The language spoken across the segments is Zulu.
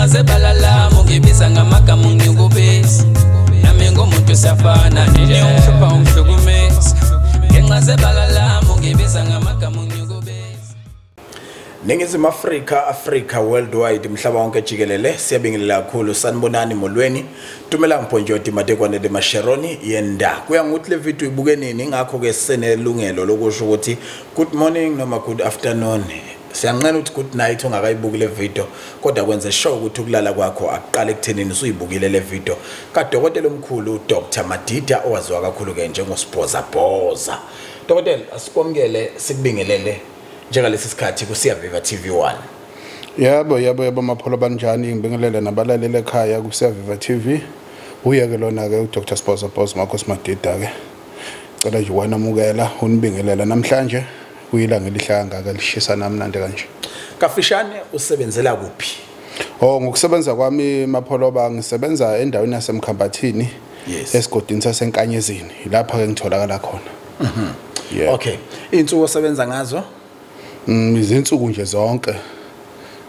ngenxa zebalala mungibisa ngamagama unyukubisi nami ngomuntu siyafana nje umhlupha ungihlukumeza ngenxa zebalala mungibisa ngamagama unyukubisi Ningizimu Africa worldwide mhlaba wonke jikelele siyabingelela kakhulu sanibonani molweni tumela mponjoti matekwane de masheroni yenda kuya nguthi le video ibuke nini ngakho ke senelungelo lokusho ukuthi good morning noma good afternoon siyanqena ukuthi good night ungakayibuki le video kodwa kwenze sure ukuthi ukulala kwakho aqale ekuthenini usuyibukile le video kadokotela omkhulu Dr Madida owaziwa kakhulu ke njengoSbhozabhoza. Dokotela asikomkele sikubingelele njengalesi sikhathi kuSiyaveva TV1. Yebo mapholo banjani ngibingelele nabalaleli ekhaya kuSiyaveva TV. Uyeke lona ke uDr Sbhozabhoza makhosi Madida ke. Cela nje wanamukela unibingelela namhlanje kuyilanga elihlanga ke lishisa namnandi kanje. Kafishane usebenzela kuphi? Ngokusebenza kwami mapholo ngisebenza endaweni yasemkhambathini esigodini sasenkanyezini lapha ke ngitholakala khona. Okay. Insuku osebenza ngazo? Izinsuku nje zonke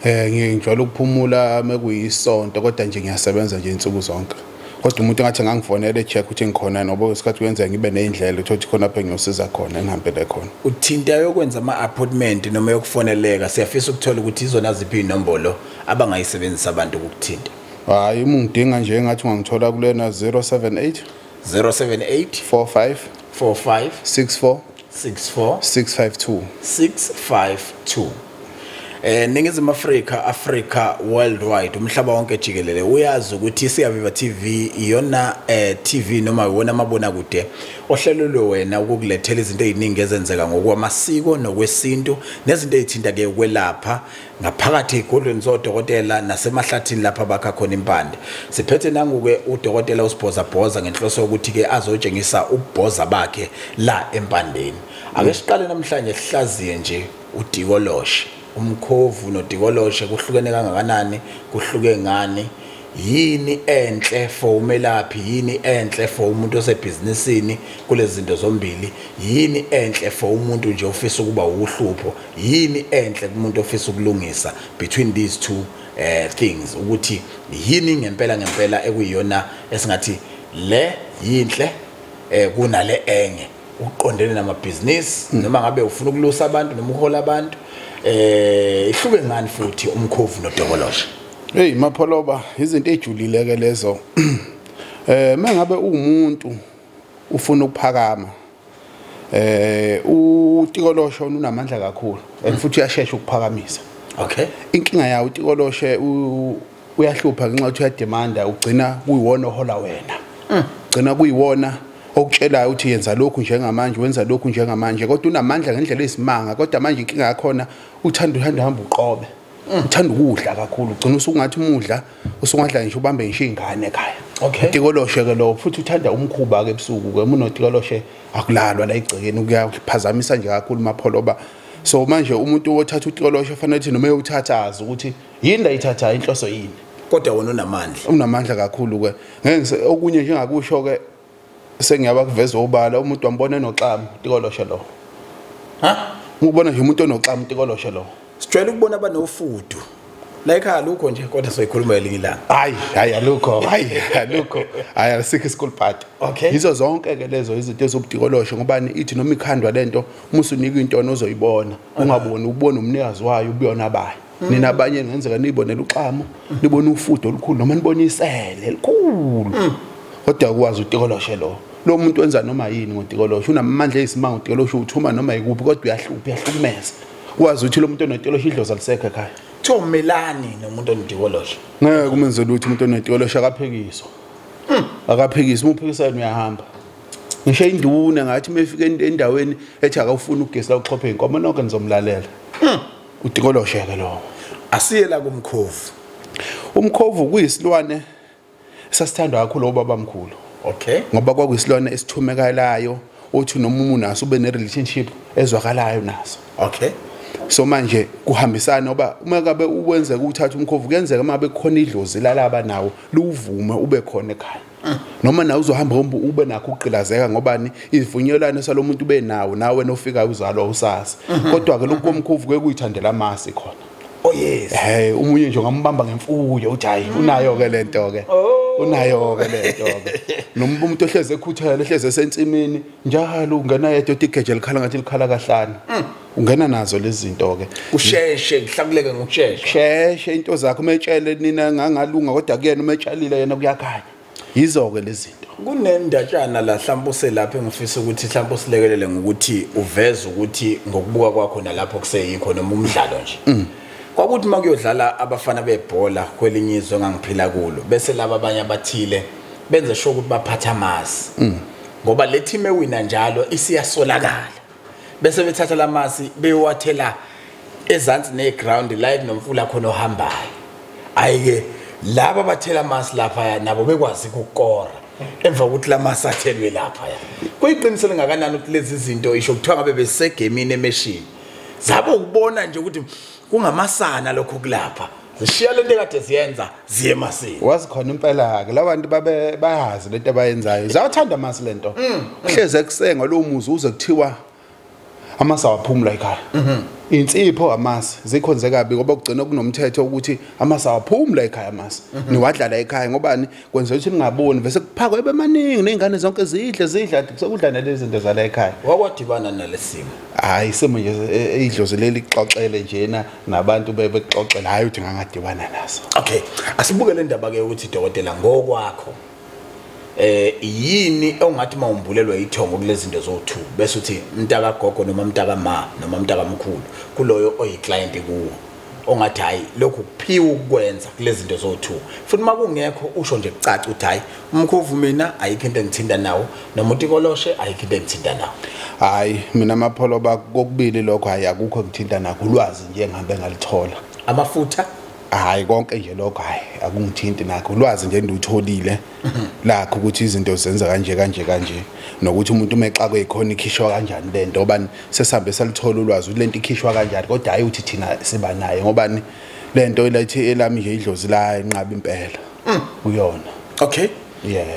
ngijwayele ukuphumula mekuyisonto kodwa nje ngiyasebenza nje insuku zonke. Kodwa umuntu engathi ngangifonela echeck ukuthi ngikhona noba isikhathi kwenza ngibe neindlela ukuthi khona lapha ngiyosiza khona ngihambele khona. Uthinta yokwenza ama-appointment noma yokufoneleka siyafisa ukuthola ukuthi izona ziphi inombolo abangayisebenzisa abantu ukuthinta. Hayi uma ngidinga nje ngathi ungangithola kulena 078 45 64 652. Ningizimu Africa worldwide umhlaba wonke jikelele uyazi ukuthi Siyaveva TV iyona TV noma iwona mabona kude ohlelelwe wena ukukulethela izinto eziningi ezenzeka ngokwamasiko nokwesintu nezinto ezithinta ke ukwelapha ngaphakathi egodlweni zodokotela nasemahlathini lapha bakha khona impande. Siphethe nangu ke udokotela uSbhozabhoza ngenhloso ukuthi ke azotshengisa ubhoza bakhe la empandeni. Ake siqale namhlanje sihlaziye nje udikoloshe. Umkhovu nodikoloshe kuhlukene kangakanani kuhluke ngani yini enhle for umelaphi yini enhle for umuntu osebhizinisini kulezi zinto zombili yini enhle for umuntu nje ofisa ukuba uhlupho yini enhle kumuntu ofisa ukulungisa between these two things ukuthi yini ngempela ekuyiyona esingathi le yinhle kunale enge uqondene namabhizinisi noma ngabe ufuna ukulusa abantu noma uhola abantu ihluke ngani futhi umkhovu nodokoloshe. Mapholoba izinto ejulile ke lezo. Mangabe umuntu ufuna ukuphakama utikoloshe unamandla kakhulu futhi uyashesha ukuphakamisa. Okay. Inkinga yawo utikoloshe uyahlupha ngenxa ukuthi uyademanda ugcina kuyiwona ohola wena. Ugcina kuyiwona okutshelayo ukuthi yenza lokhu njengamanje wenza lokhu njengamanje kodwa unamandla ngendlela esimanga kodwa manje inkinga yakho uthanda uhamba uqobe uthanda ukudla kakhulu ugcina usungathi umudla usungadla nje ubambe nje ingane ekhaya. Okay. Udikoloshe ke lo futhi uthanda umkhuba ke ebusuku ke unotikoloshe akulalwa la igcekeni ukuyaphazamisa nje kakhulu mapholoba. So manje umuntu othatha utikoloshe ufanele ukuthi noma uyuthathaza ukuthi yini la ithatha inhloso yini kodwa wona unamandla kakhulu ke ngeke okunye nje ngakusho ke sengiyaba kuveza obala umuntu wambona enoxama utikoloshe lo. Ngubona nje umuntu enoxama utikoloshe lo. Sijwayele ukubona abanofudu la ekhaya lukho nje kodwa soyikhuluma elinye ilanga. Hayi alukho hayi asikho school party. Okay. Yizo zonke ke lezo izinto ezobudikoloshe ngobani ithi noma ikhanda lento umusunika into ozoyibona ungaboni ubona umnikazi wayo ubuyona abaye. Nina abanye ngenzeka nibonela uxamo nibona ufudo olukhulu noma nibona isele elikhulu. Kodwa ukwazi utikoloshe lo muntu wenza noma yini ngotikoloshe unamandla ezisimanga utikoloshe uthuma noma ikuphi kodwa uyahlukumeza. Wazi ukuthi lo muntu onotikoloshe idlozi lisekho ekhaya. Thomelani nomuntu onotikoloshe. Ngeke kumenzela ukuthi umuntu onotikoloshe akaphekiswa. Akaphekiswa umuphekisana uyahamba. Ngisho induna ngathi mefika endaweni ethi akawufuna ugesi la uxhophe inkomo nonke nizomlalela. Utikoloshe ke lo. Asiye la kumkhovu. Umkhovu kuyisilwane sasithandwa kakhulu obaba mkhulu. Okay. Ngoba kwakuyisilwane esithumekalayo othi noma umuntu naso ube ne relationship ezwakalayo naso. Okay. So manje kuhambisana oba uma kabe uwenze ukuthatha umkhovu kuyenzeka mabe khona idlozi lalaba nawo luvume ube khona ekhaya. Noma nawe uzohamba ube nakho uqilazeka ngobani ivunyelwane salomuntu ube nawo nawe nofika uzalwa usasa. Kodwa ke lokho komkhovu ke kuyithandela amasi khona. Oh yes. Umunye nje ngambamba ngemfuyo uthi hayi unayo ke lento ke. Unayo ke lento ke. Noma umuntu ohleze ekhuthele ehleze esensimini njalo ungena yedwa igeje likhala ngathi likhala kahlanu. Ungena nazo lezi zinto ke. Usheshe kuhlakuleke ngokushesha. Sheshe into zakho umetshele nina ngangalunga kodwa kuyena umetshalile yena kuyakhanya. Yizo ke lezi zinto. Kunendatshana la mhlawumbe uselapha engifisa ukuthi mhlawumbe usilekelele ngokuthi uveze ukuthi ngokubuka kwakho nalapho kuseyikho noma umdlalo nje. Kwakuthi makuyodlala abafana bebhola kwelinye izwe engangiphila kulo bese laba abanye abathile benze sure ukuthi baphatha amasi. Ngoba le team ewina njalo isiyasolakala. Bese bethatha lamasi beyowathela ezansi neground live nomfula khona ohambayo. Ayike laba bathela amasi lapha nabo bekwazi ukukora. Emva kokuthi lamasi athelwe lapha ya. Kuyiqinisele ngakanani ukuthi lezi zinto isho kuthiwa ngabe besegemini emeshini. Zabo ukubona nje ukuthi kungamasana lokho kulapha. Zishiya lento ekade ziyenza ziye emasini. Wazi khona impela ke labantu bayazi lento abayenzayo. Zawathanda amasi lento. Kuhleze kusenga lo muzi uze kuthiwa amasi awaphumula ekhaya. Insipho amasi zikhonze kabi ngoba kugcina kunomthetho ukuthi amasi awaphumula ekhaya amasi. Niwadlala ekhaya ngobani kwenza ukuthi ningaboni bese kuphakwe bemaningi nezingane zonke zidla sekudla nalezi zinto zala ekhaya. Wakwadibana nalesimo. Hayi isimo nje idlozeleli ixoxele njena nabantu bebexoxela hayi uthi ngangadibana naso. Okay, asibuke le ndaba ke ukuthi dokotela ngokwakho yini ongathi mawumbulelwa ithongo kulezi zinto zo2 bese uthi mntaka gogo noma mntaka ma noma mntaka mkhulu kuloyo oyiclient kuwo ongathi hayi lokhu kuphiwa ukwenza kulezi zinto zo2 futhi makungekho usho nje kucaca uthi hayi umkhovu mina ayikho into engithinta nawo noma utikoloshe ayikho into engithinta nawo. Hayi mina amapholo kokubili lokho hayi akukho ngithinta nakho ulwazi nje ngihambe ngalithola. Amafutha hayi konke nje lokho hayi akungithinti nakho ulwazi nje ndutholile lakho ukuthi izinto zenza kanje nokuthi umuntu umexakwe ikhona ikhishwa kanjani lento ngobani sesambe salithola ulwazi lento ikhishwa kanjani kodwa hayi uthi thina siba naye ngobani lento lethi elami nje idlozi la enqaba impela uyona. Okay. Yeah.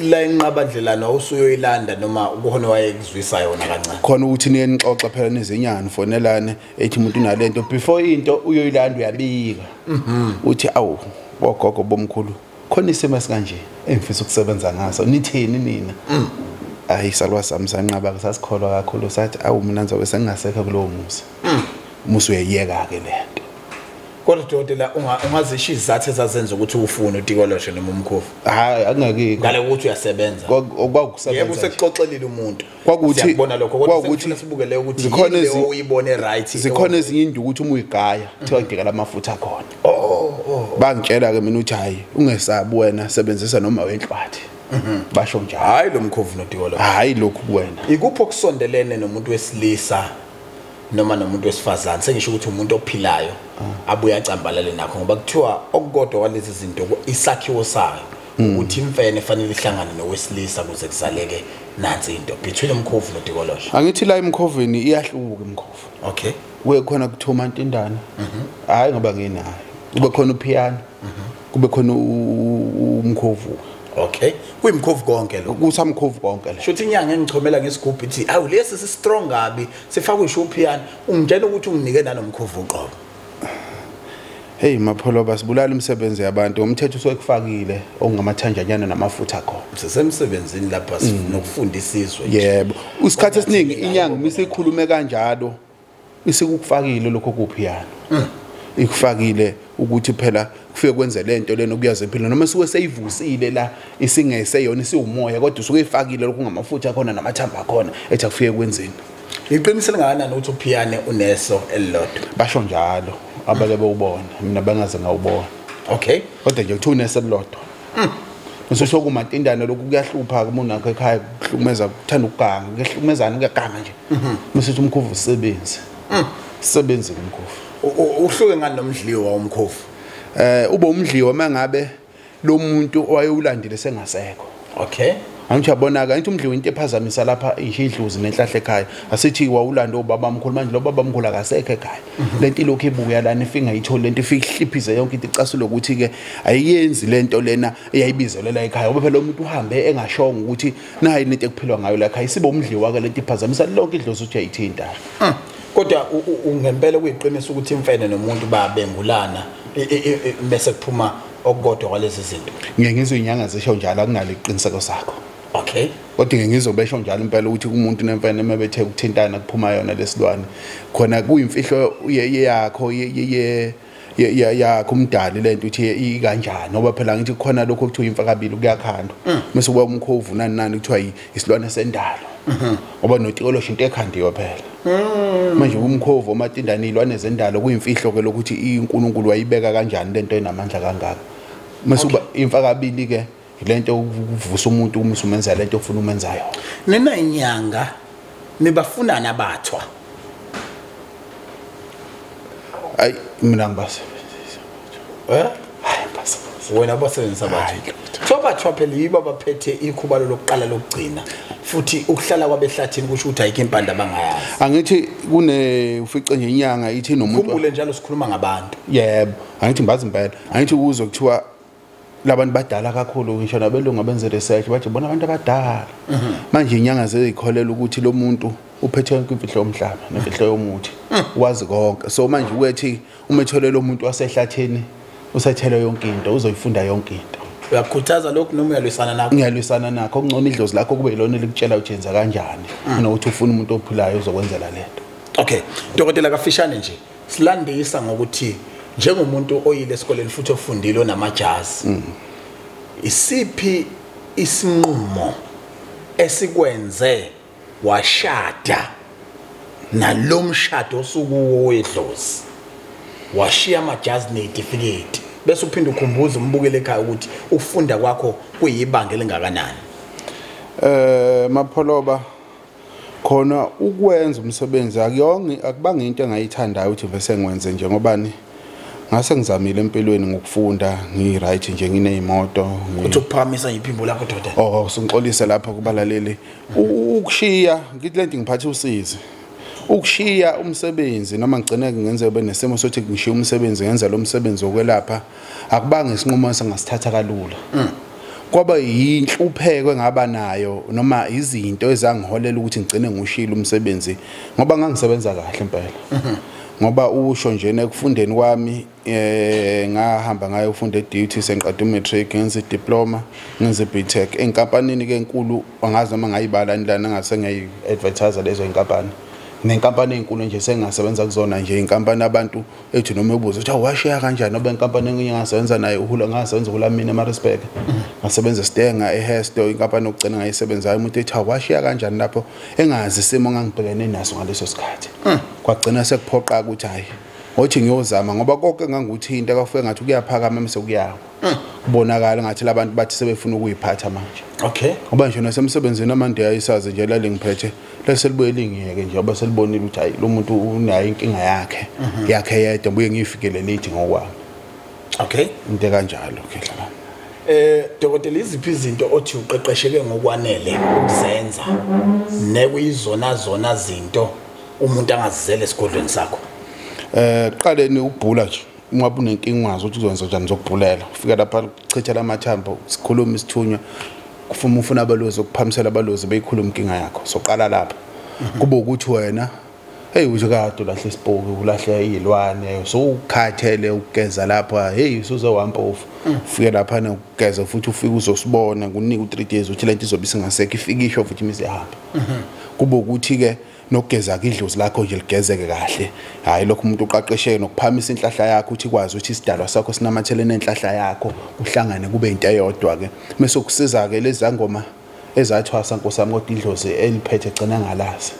La enqabandlelana usuyoyilanda noma ukuhona wayekuzwisa yona kancane. Khona ukuthi niyenixoxa phela nezinyana fonelane ethi umuntu unalento before into uyoyilanda uyabika. Uthi awu bogogo bomkhulu khona isimo esikanje engifisa ukusebenza ngaso nithini nina. Ayisalwa sami sanqaba sasikholwa kakhulu sathi awu mina ngizobe sengingasekho kulowo muzi. Musu uyayeka ke lento. Kodwa dokotela ungazisho izathu ezazenza ukuthi ufune utikoloshe noma umkhofu. Hayi angeke ngale ukuthi uyasebenza. Kwakusebenza. Yebo usekuxoxelile umuntu. Kwakuthi siyabona lokho kodwa sifuna sibukele ukuthi zikhona uyibone right. Zikhona ezinye induku ukuthi uma uyigaya kuthiwa kudingela amafutha khona. Bangitshela ke mina uthi hayi ungesabi wena sebenzisa noma wenhlwathi. Basho njalo. Hayi lo mkhofu notikoloshe. Hayi lokhu kuwena. Ikupho kusondelene nomuntu wesilisa noma nomuntu wesifazane sengisho ukuthi umuntu ophilayo abuya acambalale nakho ngoba kuthiwa okukodwa kwalezi zinto isakhiwo sayo ukuthi imfene efanele ihlangane nowesilisa kuze kuzaleke nansi into between umkhovu notikoloshe. Angithi la imkhoveni iyahluka imkhovu. Okay. Kuye khona kuthoma intindana. Hayi ngoba nginayo. Kube khona upiano. Kube khona umkhovu. Okay. Kuyimkhovu konke lo. Kusamkhovu konke lo. Shothi inyanga engichomela ngesigubhu ithi awu lesi si strong kabi sifaka isho upiano ungitshela ukuthi unginike nanomkhovu uqobo. Hey mapholo basibulala umsebenzi yabantu umthetho usokufakile okungamathanjanyana namafutha khona. Sisemsebenzini lapha nokufundisa izwe. Yebo. Usikhathi esiningi inyanga misikhulume kanjalo isikufakile lokho kupiano. Ikufakile ukuthi phela kufike kwenze lento lena okuyaze impilo noma suke seyivusile la isingese yona isiwumoya kodwa usuke ifakile lokhu ngamafutha khona namathamba khona ethi akufike kwenzeni. Iqinisele ngakanani ukuthi upiano uneso elilodwa. Basho njalo abake bewubona mina bangaze ngawubona. Okay. Kodwa nje kuthune selilodwa. Ngisho kumatindana lokhu kuyahlupha umuntu nakho ekhaya kuhlumeza kuthanda ukuganga ngehlukumezana kuyaganga nje. Masithi umkhovu usebenzi. Sebenzi umkhovu. Uhluke ngani nomdliwa womkhovu? Ube umdliwa mangabe lo muntu owayeulandile sengasekho. Okay. Angijabonaka into umdliwa into ephazamisa lapha idluzi nenhlahla ekhaya asithi wawulanda obaba omkhulu manje lo baba omkhulu akasekho ekhaya lento ilokhu ibuya lana ifinga ithole lento ifika ihliphize yonke into icasule ukuthi ke ayiyenzi lento lena eyayibizelela ekhaya ngoba phela umuntu uhambe engashonga ukuthi nayi into ekuphilwa ngayo la ekhaya sibe umdliwa ke lento iphazamisa lonke idlozi uthi ayithinta. kodwa ungempela kuyiqiniso ukuthi imfene nomuntu babengulana bese kuphuma okukodwa kwalezi zinto. Ngeke ngizoyinyanga zisho njalo akunalo iqiniseko sakho. Okay. Kodwa ngeke ngizobesho njalo impela ukuthi umuntu nemfene mebethe ukuthintana kuphuma yona lesilwane khona kuyimfihlo yakho yakho umdali lento uthi ikanjani ngoba phela ngithi khona lokho kuthiwa imfakabili kuyakhandwa mase kuba umkhovu nani kuthiwa isilwane sendalo ngoba notikolosho into ekhandiwe phela manje umkhovu omatindana izilwane zendalo kuyimfihlo ke lokuthi uNkulunkulu wayibeka kanjani lento enamandla kangaka mase kuba imfakabili ke lento ukuvusa umuntu uma umenza lento ofuna umenzayo nina inyanga nibafuna nabathwa ay mina ngibasebenzisa hayi basa wena basebenzisa bathi so bathwa phela yibo abaphethe ikhubalo lokuqala lokugcina futhi ukuhlala kwabehlathini kusho ukuthi ayikho impande abangayazi angithi kune ufice nje inyanga ithi nomuntu kumbule njalo sikhuluma ngabantu yebo angithi mbazi impela angithi kuzo kuthiwa labantu badala kakhulu ngisho nabelungu abenze research bathi bona abantu abadala manje inyanga zezikholela ukuthi lo muntu uphethe yonke imfihlo yomhlaba nemfihlo yomuthi wazi konke so manje uyethi umetholelo umuntu wasehlatheni usethele yonke into uzoyifunda yonke into uyakhuthaza lokho noma uyalwisana nakho ngiyalwisana nakho okungcono idlozi lakho kube ilona elikutshela ujenza kanjani nokuthi ufuna umuntu ophilayo uzokwenzela lento. Okay dokotela kafishane nje silandisa ngokuthi njengomuntu oyile esikoleni futhi ofundile onamajazi isiphi isinqumo esikwenze washada nalomshado osukuwo wedlozi washiya amajazi necertificate bese uphinda ukhumbuza umbukele ekhaya ukuthi ufunda kwakho kuyibanga elingakanani. Mapholoba khona ukwenza umsebenzi akubanga into engayithandayo ukuthi bese ngwenze nje ngobani ngase ngizamile empilweni ngokufunda ngiright nje nginezimoto uthi ukuphakamisa iphimbo lakho doda singixolise lapha kubalaleli ukushiya ngithi lento ngiphathe usizi ukushiya umsebenzi noma ngigcine ngenze benesimo sothi ngishiya umsebenzi ngenza lo msebenzi wokwelapha akubanga isinqumo esingasithatha kalula kwaba yinhlupheko engaba nayo noma izinto ezangiholela ukuthi ngigcine ngushila umsebenzi ngoba ngangisebenza kahle impela ngoba usho nje ekufundeni kwami ngahamba ngayo ufunda e-duty sengiqeda umatric ngenza idiploma ngenza iBTech enkampanini ke enkulu angazi noma ngayibala ndlana ngase ngayi-advertise lezo inkampani nenkampani enkulu nje sengasebenza kuzona nje inkampani abantu ethi noma ubuza ukuthi awashiya kanjani noba inkampani engingasebenza nayo ngasebenza kulamini eMaritzburg ngasebenza eStenga eHesto inkampani okugcina ngayisebenzayo umuntu ethi awashiya kanjani lapho engazi isimo ngangibhekene naso ngaleso sikhathi kwagcina sekuphoqa ukuthi hayi othi ngiyozama ngoba konke nganguthinta kafike ngathi kuyaphakama mase kuyawa kubonakala ngathi labantu bathi sebefuna ukuyiphatha manje. Okay ngoba nje nasemsebenzini amande ayisazi nje la lengiphethe leselibuye lingiyeke nje ngoba selibonile ukuthi hayi lo muntu unayo inkinga yakhe yedwa buye ngiyifikelele ithi ngokwami. Okay into kanjalo ke dlala dokotela iziphi izinto othi uqeqesheke ngokwanele ukuzenza nekuyizona zinto umuntu angazizela esigodlweni sakho? Qaleni ukubhula nje ungabe unenkinga ungazi ukuthi uzokwenza njani zokubhulela ufika lapha uchithela amathambo sikhuluma isithunywa ufuna abalozi ukuphamisela abalozi beyikhuluma inkinga yakho soqala lapha kube ukuthi wena hey uthi kade ulahle isipoki ulahle izilwane so ukhathele ukugeza lapha hey usuze wampofu ufike lapha ukugeza futhi ufike uzosibona kunika u3 days uthi lento izobe singasekho ifikisho futhi misehamba kube ukuthi ke nokugeza idlozi lakho nje ligezeke kahle hayi lokho umuntu uqaqesheke nokuphamisa inhlahla yakho uthi kwazi ukuthi isidalwa sakho sinamathele nenhlahla yakho uhlangane kube into eyodwa ke bese kusiza ke lezi ngoma ezathwasa nkosami kodwa idlozi eliphethe gcina ngalazi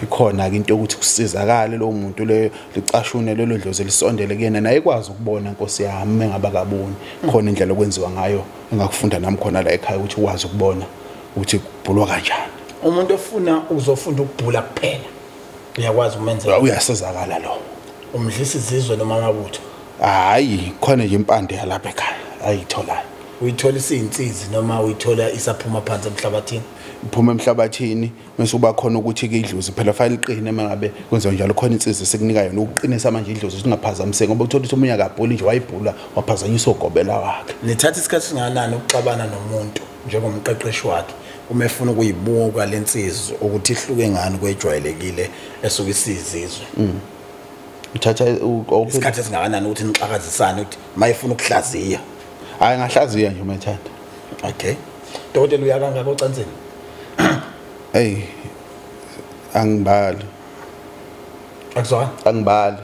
ikhona ke into ukuthi kusizakale lo muntu le licashune lelo dlozi lisondele kuyena naye ikwazi ukubona Nkosi yami engaba kaboni khona indlela okwenziwa ngayo engakufunda nami khona la ekhaya ukuthi ukwazi ukubona ukuthi kubhulwa kanjani. Umuntu ofuna uzofunda ukubhula kuphela uyakwazi umenzela uyasizakala lo umdlisa izizwe noma amabutho hayi khona nje impande yalapha ekhaya ayitholayo uyithola isintsizi noma uyithola isaphuma phansi emhlabathini iphuma emhlabathini bese uba khona ukuthi ke idlozi phela fanele iqine mangabe kwenziwa njalo khona insizwe sekunika yona ukuqinisa manje idlozi singaphazamiseki ngoba uthola ukuthi umunye akabhuli nje wayibhula waphazanyisa ugobela wakhe. Nithatha isikhathi singanani ukuxabana nomuntu njengomqeqeshi wakhe uma efuna ukuyibuka lensizwa ukuthi ihluke ngani kwejwayelekile esuke isizizwe uthatha isikhathi esingakanani ukuthi nixakazisane ukuthi mayifuna ukuhlaziya hayi ngahlaziya nje umathanda okay dokotela uyakanga ocansini hey angibali akuzona angibali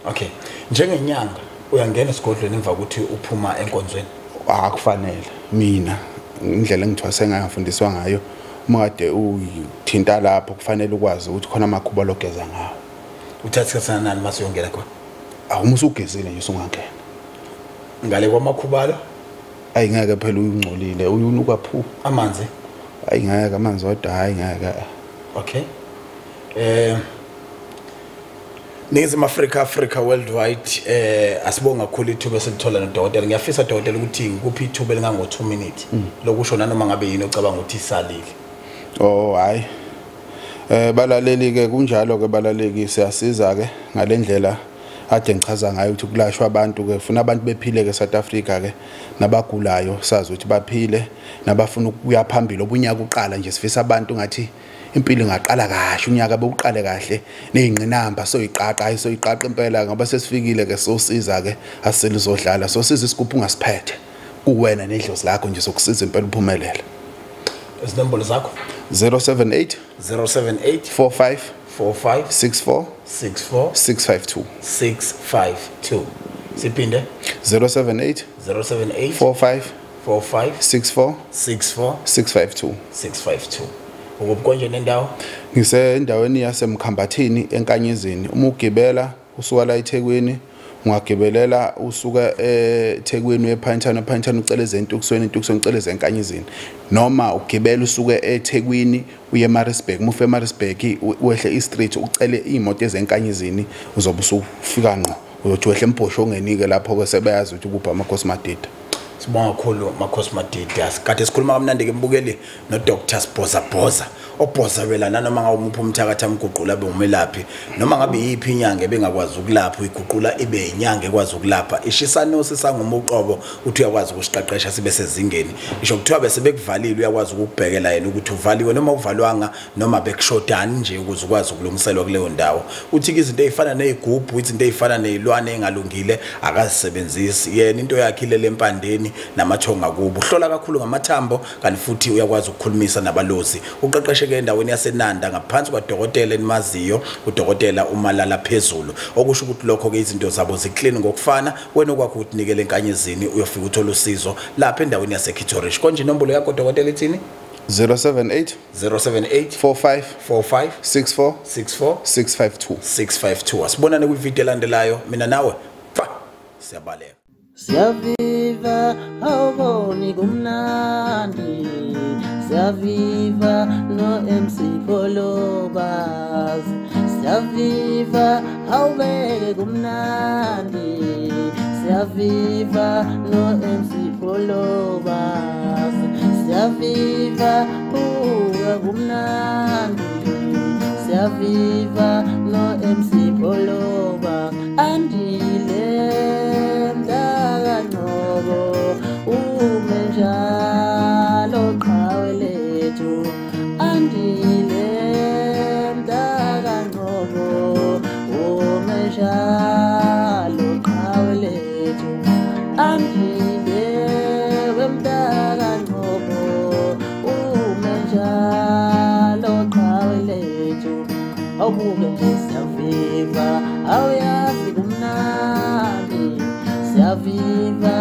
okay njengenyanga uyangena esigodlweni emva ukuthi uphuma enkonzweni akufanele mina indlela engithwase ngayo ngafundiswa ngayo uma kade uthinta lapho kufanele ukwazi ukuthi khona amakhuba logeza ngawo uthatha isikhathi nani mase uyongena khona awumusu ugezile nje usungangena ngale kwamakhubalo ayingeke phela uyingcolile uyunuka phu amanzi ayingeke amanzi odwa hayi ngeke okay Nizim Africa worldwide asibonga kakhulu ithuba esilithola nodokotela ngiyafisa dokotela ukuthi ngikuphi ithuba elingango 2 minutes lokusho nanoma ngabe yini ocabanga ukuthi isalile oh hayi balaleli ke kunjalo ke balaleki siyasiza ke ngalendlela ade ngichaza ngayo ukuthi kulashwa abantu ke ufuna abantu bephile ke South Africa ke nabagulayo sazi ukuthi baphile nabafuna ukuya phambili obunyaka uqala nje sifisa abantu ngathi impilo ingaqala kahle unyaka bewuqale kahle nezingqinamba soyiqaqa ayisoyiqaqa impela ngoba sesifikile ke sosiza ke aselizodlala sosiza isigubhu ungasiphethe kuwena nedlozi lakho nje sokusiza impela uphumelele izinombolo zakho 078 45 64 652 siphinde 078 45 64 652 ukubukonje nendawo ngisendaweni yasemkhambathini enkanyezini uma ugibela usuka la eThekwini ungagibelela usuka eThekwini ePhantana uceleze entukusweni uceleze enkanyezini noma ugibela usuke eThekwini uye eMaritzburg mufe eMaritzburg wehle eStreet ucele imoto ezenkanyezini uzobe usufika ngqo uyothi wehle emphosho ongenike lapho ke sebeyazi ukuthi kupha amakhosimadida sibonga kakhulu amakhosimadida kade sikhuluma kamnandi ke mbukeli no Dr Sbhozabhoza obhozabela nanoma ngawumupha umthakatha amguqula behumelaphi noma ngabe yiphi inyanga ebengakwazi ukulapha iguqula ibe inyanga ekwazi ukulapha ishisano sisangumuqobo uthi uyakwazi ukusiqeqesha sibe sezingeni isho kuthiwa bese bekuvalile uyakwazi ukubhekela yena ukuthi uvaliwe noma uvalwanga noma bekushodani nje ukuze ukwazi ukulungiselwa kuleyo ndawo uthi izinto ezifana nezigubhu izinto ezifana nezilwane engalungile akazisebenzisi yena into yakhe ile lempandeni namathonga kubo uhlola kakhulu ngamathambo kanti futhi uyakwazi ukukhulumisa nabalozi uqeqeshe ke endaweni yaseNanda ngaphansi kwaDokotela enimaziyo uDokotela uMalala phezulu okusho ukuthi lokho ke izinto zabo ziclean ngokufana wena okwakho ukunikele enkanyezini uyofika uthola usizo lapha endaweni yaseKitorish konje inombolo yakho Dokotela ithini 078 45 64 652 asibonane kwivideo elandelayo mina nawe siyabaleka Siyaviva awuboni kumnandi Siyaviva no MC Polobas Siyaviva awubeke kumnandi Siyaviva no MC Polobas Siyaviva uga kumnandi Siyaviva no MC Poloba andile umenjalo qawe lethu andile mdaka ngobo umenjalo qawe lethu andile wemdaka ngobo umenjalo qawe lethu awubuke nje siyaviva awuyazi kumnandi siyaviva